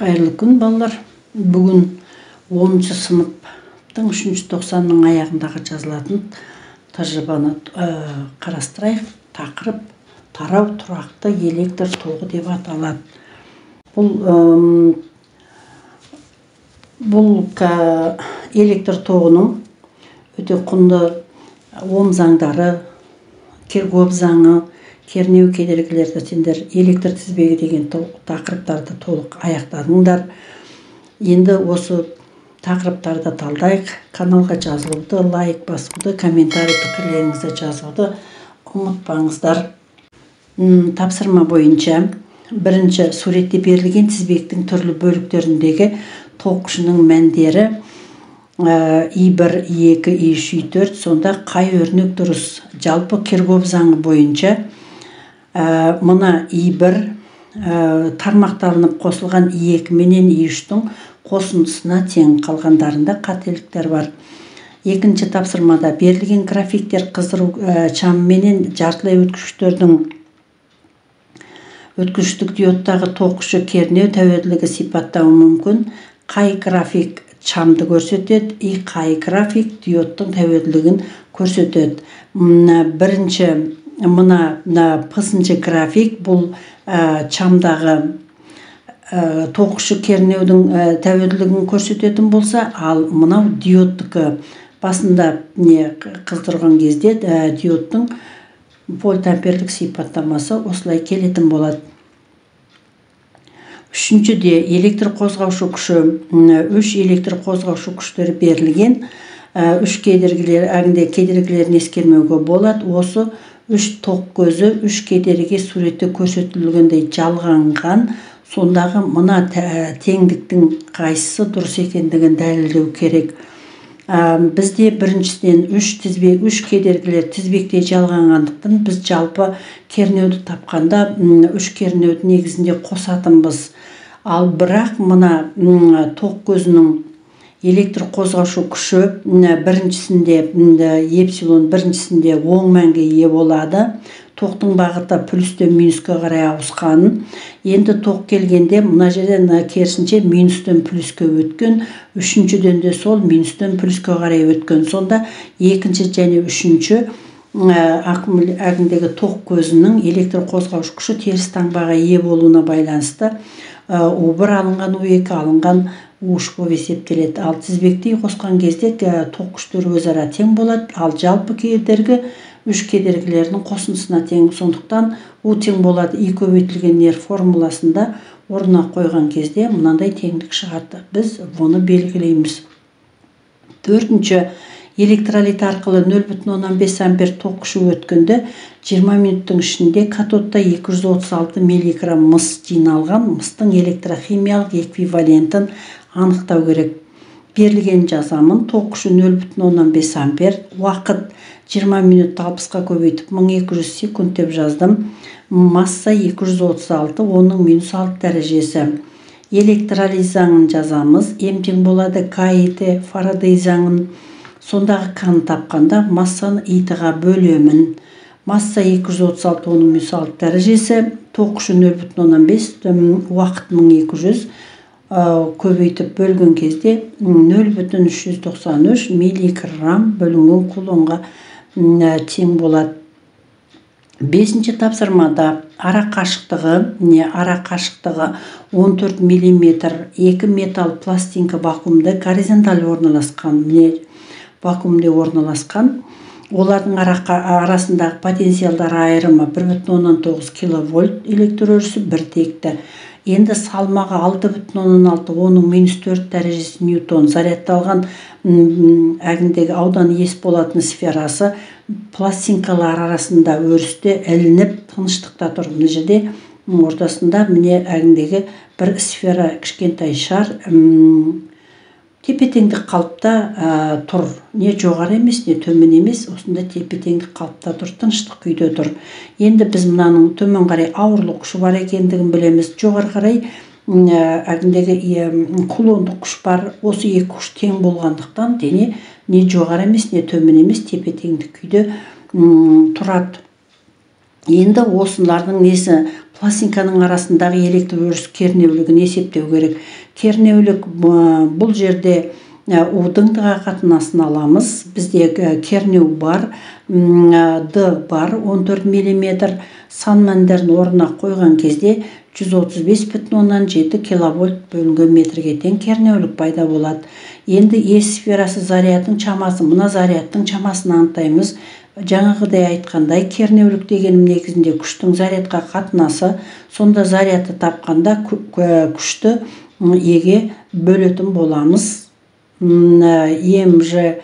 Қайырлы күн, балалар. Бүгін 10-шы сыныптың 3-ші тоқсанның аяғындағы жазылатын тәжірибені қарастырайық. Тақырып тарау тұрақты электр тоғы деп аталады. Бұл электр тоғының өте құнды Ом заңдары, Киркгоф заңы, кернеу кедергілерді сендер электр тізбегі деген тақырыптарды толық аяқтадыңдар. Енді осы тақырыптарды талдайық. Каналға жазылуды, лайк басуды, комментарий пікірлеріңізді жазуды ұмытпаңыздар. Тапсырма бойынша бірінші суретте берілген тізбектің түрлі бөліктеріндегі тоқшының мәндері I1, I2, I3, I4. Сонда қай өрнек дұрыс? Жалпы Киркгоф заңы бойынша мына I1 тармақталынып қосылған I2 менен I3-тің қосындысына тең, қалғандарында қателіктер бар. Екінші тапсырмада берілген графиктер қыздыру шамы менен жартылай өткіштік диодтағы тоқшы кернеу тәуелділігі сипаттауы мүмкін. Қай график шамды көрсетеді, қай график диодтың тәуелділігін көрсетеді. Бірінші мына пысыншы график бұл шамдағы тоқшы кернеудің тәуелділігін көрсететін болса, ал мынау диодтікі басында қыздырған кезде диодтың вольт-амперлік сипаттамасы осылай келетін болады. Үшіншіде электр қозғаушы күші, үш электр қозғаушы күштері берілген. Үш кедергілерін ескермеуге болады. Осы үш тоқ көзі үш кедергі суретте көрсетілгендей жалғанған. Сондағы мына теңдіктің қайсысы дұрыс екендігін дәлелдеу керек. Бізде біріншіден үш кедергілер тізбекте жалғанғандықтан біз жалпы кернеуді тапқанда үш кернеуді негізінде қосатынбыз. Ал бірақ мына тоқ көзінің электр қозғаушы күші біріншісінде эпсилон біріншісінде оң мәнге ие болады. Тоқтың бағыты плюстен минусқа қарай ауысқанын. Енді тоқ келгенде мына жерден керісінше минустен плюске өткен, үшіншіден де сол минустен плюске қарай өткен. Сонда екінші және үшінші әгіндегі тоқ көзінің электр қозғаушы күші теріс таңбаға ие болуына байланысты U1 алынған, U2 алынған U3 болып есептеледі. Ал тізбектей қосқан кезде тоқ күштері өзара тең болады. Ал жалпы кедергі үш кедергілерінің қосындысына тең. Сондықтан U тең болады I көбейтілген R формуласында орнына қойған кезде мынандай теңдік шығады. Біз оны белгілейміз. Төртінші, электролит арқылы 0,15 ампер тоқ күші өткенде 20 минуттың ішінде катодта 236 миллиграмм мыс жиналған. Мыстың электрохимиялық эквивалентін анықтау керек. Берілген жазамын. Тоқ күші 0,15 ампер. Уақыт 20 минут 60-ға көбейтіп 1200 секунд деп жаздым. Масса 236, оның минус 6 дәрежесі. Электролит заңын жазамыз. М тең болады КИТ Фарадей заңын. Сондағы қаны тапқанда массаны ИТ-ға бөлемін. Масса 236, оның минус 6 дәрежесі. Тоқ күші 0,15, уақыт 1200 көбейтіп бөлген кезде 0,393 миллиграмм бөлінген кулонға тең болады. Бесінші тапсырмада ара қашықтығы 14 мм екі металл пластинка вакуумда горизонталь орналасқан. Вакуумде орналасқан. Олардың арасындағы потенциалдар айырымы 1,9 киловольт электр өрісі бір текті. Енді салмағы 6,16, оның минус 4 дәрежесі ньютон. Зарядталған әгіндегі ауданы ес болатын сферасы пластинкалар арасында өрісте ілініп тыныштықта тұр. Мына жерде ортасында міне әгіндегі бір сфера кішкентай шар тепе-теңдік қалыпта тұр. Не жоғары емес, не төмен емес, осында тепе-теңдік қалыпта тұр, тыныштық күйде тұр. Енді біз мынаның төмен қарай ауырлық күші бар екендігін білеміз. Жоғары қарай әгіндегі кулондық күш бар. Осы екі күш тең болғандықтан дене не жоғары емес, не төмен емес, тепе-теңдік күйде тұрады. Енді осылардың несі пластинканың арасындағы электр өріс кернеулігін есептеу керек. Кернеулік бұл жерде удың-ға қатынасын аламыз. Бізде кернеу бар, д бар 14 мм. Сан мәндерін орнына қойған кезде 135,7 киловольт бөлінген метрге тең кернеулік пайда болады. Енді Е сферасы зарядтың шамасы, мына зарядтың шамасын анықтаймыз. Жаңағыдай айтқандай, кернеулік дегенім негізінде күштің зарядқа қатынасы. Сонда зарядты тапқанда күшті Еге бөлетін боламыз. МЖ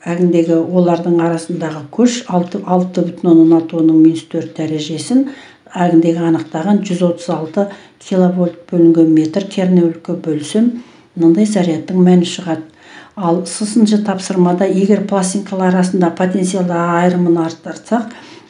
әгіндегі олардың арасындағы күш 6,16-4 дәрежесін әгіндегі анықтаған 136 киловольт бөлінген метр кернеулікке бөлсем, мынандай зарядтың мәні шығады. Ал сысыншы тапсырмада егер пластинкалар арасында потенциалды айырымын арттырсақ,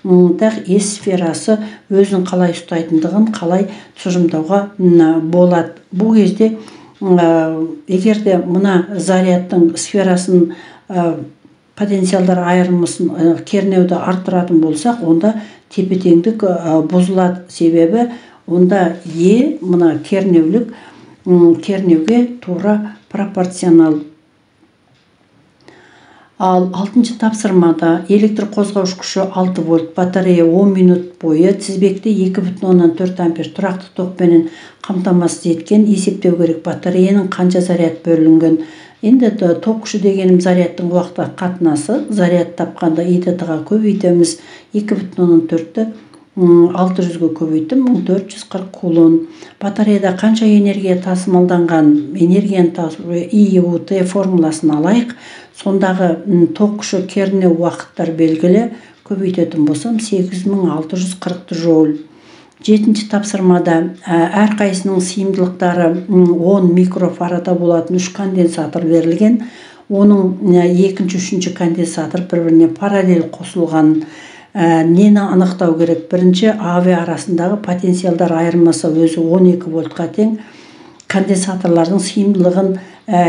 Е сферасы өзін қалай ұстайтындығын қалай тұжырымдауға болады. Бұл кезде егерде мына зарядтың сферасын потенциалдар айырымысын кернеуді арттыратын болсақ, онда тепе-теңдік бұзылады. Себебі онда Е мына кернеуге тура пропорционал. Ал 6-шы тапсырмада электр қозғауыш күші 6 вольт, батарея 10 минут бойы тізбекте 2,4 ампер тұрақты токпенен қамтамасыз еткен. Есептеу керек батареяның қанша заряд бөлінген. Енді ток күші дегенім зарядтың уақытқа қатынасы. Заряд тапқанда ИДТ-ға көбейтеміз. 2,4-ті 600-ге көбейтім 1440 кулон. Батареяда қанша энергия тасымалданған, энергияны тасуы ИУТ формуласын алайық. Сондағы ток күші кернеу уақыттар белгілі, көбейтетін болсам 8640 жол. 7-ші тапсырмада әрқайсының сыйымдылықтары 10 микрофарада болатын 3 конденсатор берілген. Оның 2-3 конденсатор бір-біріне параллель қосылған. Нені анықтау керек? Бірінші АВ арасындағы потенциалдар айырмасы өзі 12 вольтқа тең. Конденсаторлардың сыйымдылығын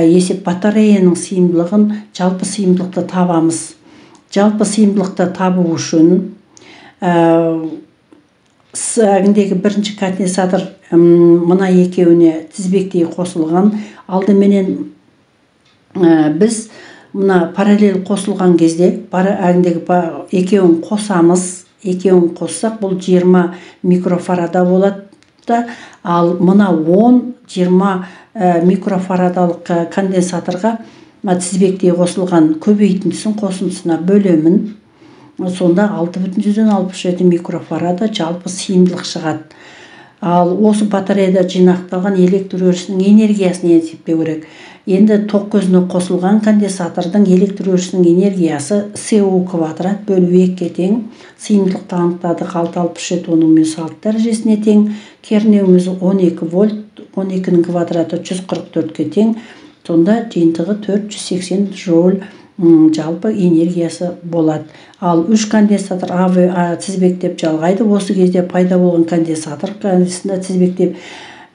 есеп, батареяның сыйымдылығын, жалпы сыйымдылықты табамыз. Жалпы сыйымдылықты табу үшін әгіндегі бірінші конденсатор мына екеуіне тізбектей қосылған. Алдыменен біз мына параллель қосылған кезде әгіндегі екеуін қосамыз. Екеуін қоссақ бұл 20 микрофарада болады. Ал мына 10-20 микрофарадалық конденсаторға тізбектей қосылған көбейтіндісін қосындысына бөлемін. Сонда 6,67 микрофарада жалпы сыйымдылық шығады. Ал осы батареяда жинақталған электр өрісінің энергиясын есептеу керек. Енді ток көзіне қосылған конденсатордың электр өрісінің энергиясы СУ квадрат бөлу 2-ке тең. Сыйымдылықты анықтадық 6,67 оның мен 6 дәрежесіне тең. Кернеуіміз 12 вольт, 12-нің квадраты 144-ке тең. Сонда жиынтығы 480 жол жалпы энергиясы болады. Ал 3 конденсатор АВ тізбектеп жалғайды. Осы кезде пайда болған конденсатор тізбектеп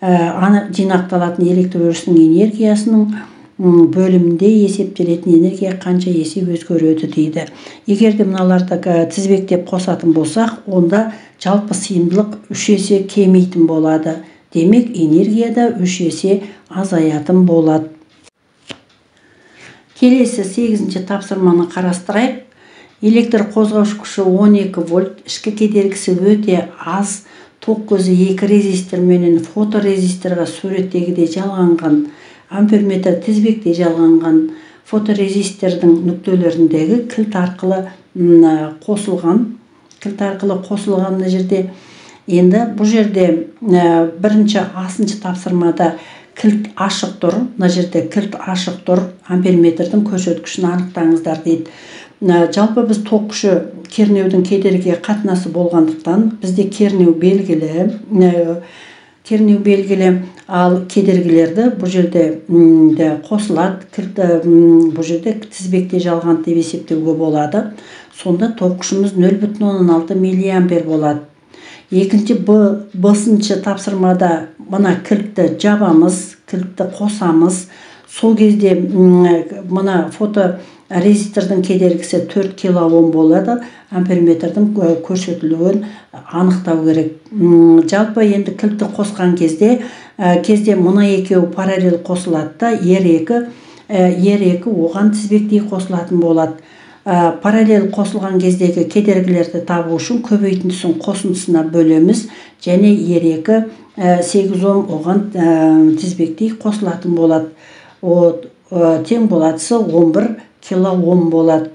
жинақталатын электр өрісінің энергиясының бөлімінде есептелетін энергия қанша есе өзгереді дейді. Егерде мыналарды тізбектеп қосатын болсақ, онда жалпы сыйымдылық 3 есе кемейтін болады. Демек, энергияда 3 есе азаятын болады. Келесі 8-ші тапсырманы қарастырайық. Электр қозғауыш күші 12 вольт, ішкі кедергісі өте аз, ток көзі 2 резистор менен фоторезисторға суреттегідей жалғанған, амперметр тізбекте жалғанған фоторезистордың нүктелеріндегі кілт арқылы қосылған. Кілт арқылы қосылған мына жерде. Енді бұл жерде бірінші 8-ші тапсырмада кілт ашық тұр. Мына жерде кілт ашық тұр. Амперметрдің көрсеткішін анықтаңыздар дейді. Жалпы біз ток күші кернеудің кедергіге қатынасы болғандықтан бізде кернеу белгілі, ал кедергілерді бұл жерде қосылады. Бұл жерде тізбекте жалған деп есептеуге болады. Сонда ток күшіміз 0,16 миллиампер болады. Екінші б-сыншы тапсырмада мына кілтті жабамыз, кілтті қосамыз. Сол кезде мына резистордың кедергісі 4 килоом болады, амперметрдің көрсетілуін анықтау керек. Жалпы енді кілтті қосқан кезде мына екеуі параллель қосылады да, R2 оған тізбектей қосылатын болады. Параллель қосылған кездегі кедергілерді табу үшін көбейтіндісін қосындысына бөлеміз, және R2 8 ом оған тізбектей қосылатын болады. Тең боладысы 11 килоом болады.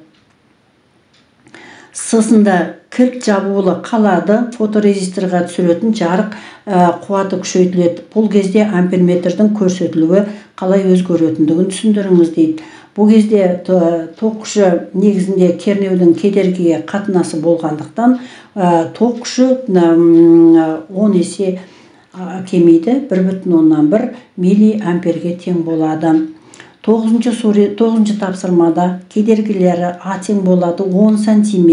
Сысында кілт жабулы қалады, фоторезисторға түсіретін жарық қуаты күшейтіледі. Бұл кезде амперметрдің көрсетілуі қалай өзгеретіндігін түсіндіріңіз дейді. Бұл кезде ток күші негізінде кернеудің кедергіге қатынасы болғандықтан ток күші 10 есе кемейді, 1,1 миллиамперге тең болады. 9-шы тапсырмада кедергілері А тең болады 10 см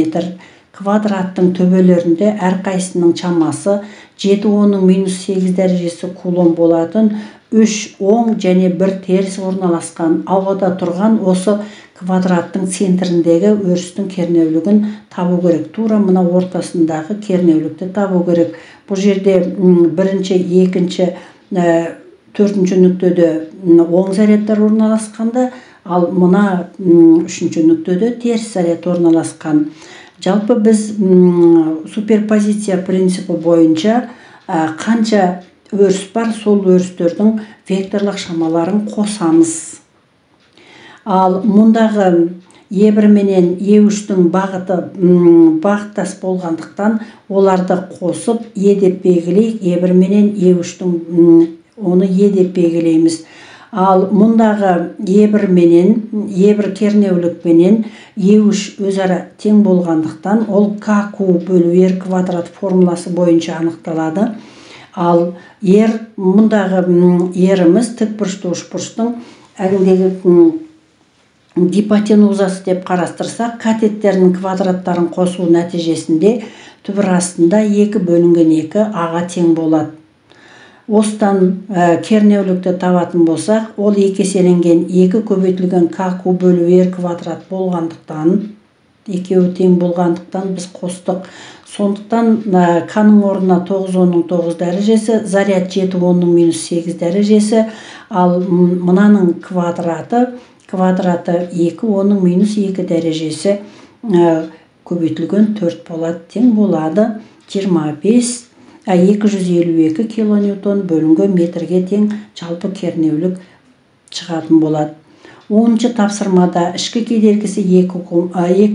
квадраттың төбелерінде әрқайсының шамасы 7 оның минус 8 дәрежесі кулон болатын 3 оң және 1 теріс орналасқан ауада тұрған осы квадраттың центріндегі өрістің кернеулігін табу керек. Тура мына ортасындағы кернеулікті табу керек. Бұл жерде бірінші, екінші, төртінші нүктеде оң зарядтар орналасқанда, ал мына үшінші нүктеде теріс заряд орналасқан. Жалпы біз суперпозиция принципі бойынша қанша өріс бар, сол өрістердің векторлық шамаларын қосамыз. Ал мұндағы E1 менен E3-тің бағыттас болғандықтан оларды қосып E деп белгілейік. E1 менен E3-тің оны E деп белгілейміз. Ал мұндағы E1 кернеулік менен E3 өзара тең болғандықтан ол KQ бөлу R квадрат формуласы бойынша анықталады. Ал мұндағы R-іміз тікбұрышты үшбұрыштың әгіндегі гипотенузасы деп қарастырсақ, катеттердің квадраттарын қосу нәтижесінде түбір астында 2/2 А-ға тең болады. Осыдан кернеулікті табатын болсақ, ол 2 еселенген 2 көбейтілген KQ бөлу R квадрат болғандықтан, екеуі тең болғандықтан біз қостық. Сондықтан К-ның орнына 9 оның 9 дәрежесі, заряд 7 оның минус 8 дәрежесі, ал мынаның квадраты 2 оның минус 2 дәрежесі көбейтілген 4 болады, тең болады 252 килоньютон бөлінген метрге тең жалпы кернеулік шығатын болады. 10-шы тапсырмада ішкі кедергісі 2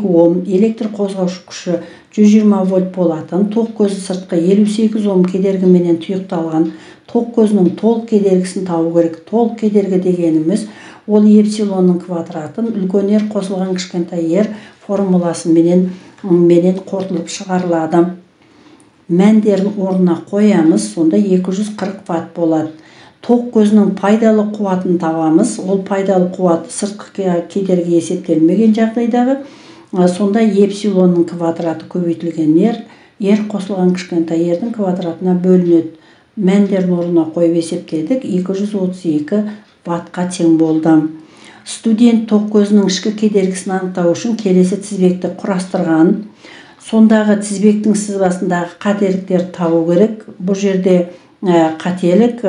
ом, электр қозғаушы күші 120 вольт болатын, тоқ көзі сыртқы 58 ом кедергіменен тұйықталған тоқ көзінің толық кедергісін табу керек. Толық кедергі дегеніміз ол эпсилонның квадратын үлкен R қосылған кішкентай R формуласы менен қорытылып шығарылады. Мәндерін орнына қоямыз, сонда 240 ватт болады. Тоқ көзінің пайдалы қуатын табамыз. Ол пайдалы қуат сыртқы кедергі есептелмеген жағдайдағы, сонда эпсилонның квадраты көбейтілген R қосылған кішкентай R-дің квадратына бөлінеді. Мәндерін орнына қойып есептедік, 232 ваттқа тең болды. Студент тоқ көзінің ішкі кедергісін анықтау үшін келесі тізбекті құрастырған. Сондағы тізбектің сызбасындағы қателіктер табу керек. Бұл жерде қателік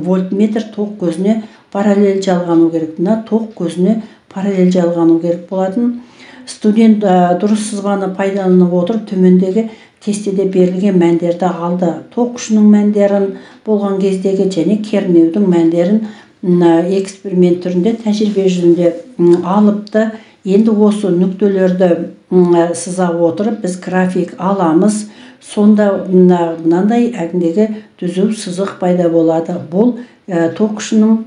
вольтметр тоқ көзіне параллель жалғану керек. Мына тоқ көзіне параллель жалғану керек болатын. Студент дұрыс сызбаны пайдаланып отырып төмендегі кестеде берілген мәндерді алды. Тоқ күшінің мәндерін болған кездегі және кернеудің мәндерін эксперимент түрінде, тәжірибе жүзінде алыпты. Енді осы нүктелерді сыза отырып біз график аламыз. Сонда мынандай әгіндегі түзу сызық пайда болады. Бұл тоқ күшінің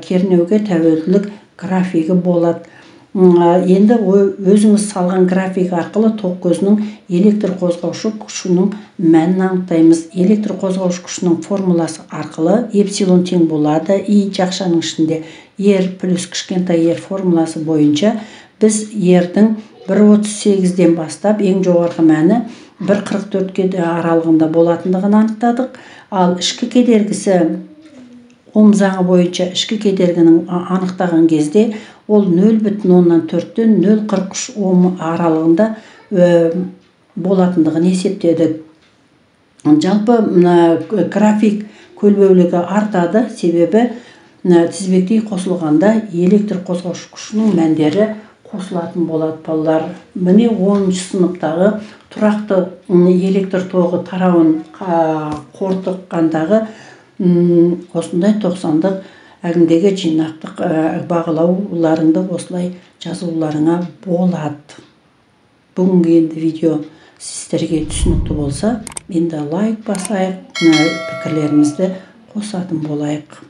кернеуге тәуелділік графигі болады. Енді өзіңіз салған график арқылы тоқ көзінің электр қозғаушы күшінің мәнін анықтаймыз. Электр қозғаушы күшінің формуласы арқылы эпсилон тең болады И жақшаның ішінде R плюс кішкентай R формуласы бойынша біз R-дің 1,38-ден бастап ең жоғарғы мәні 1,44 аралығында болатындығын анықтадық. Ал ішкі кедергісі Ом заңы бойынша ішкі кедергінің анықтаған кезде ол 0,4-тен 0,43 Ом аралығында болатындығын есептедік. Жалпы график көлбеулігі артады, себебі тізбектей қосылғанда электр қозғаушы күшінің мәндері қосылатын болады балалар. Міне 10-шы сыныптағы тұрақты электр тоғы тарауын қорытқандағы осындай 90-дық әгіндегі жинақтық бағалауларыңды осылай жазуларыңа болады. Бүгінгі енді видео сіздерге түсінікті болса, енді лайк басайық, пікірлерімізді қосатын болайық.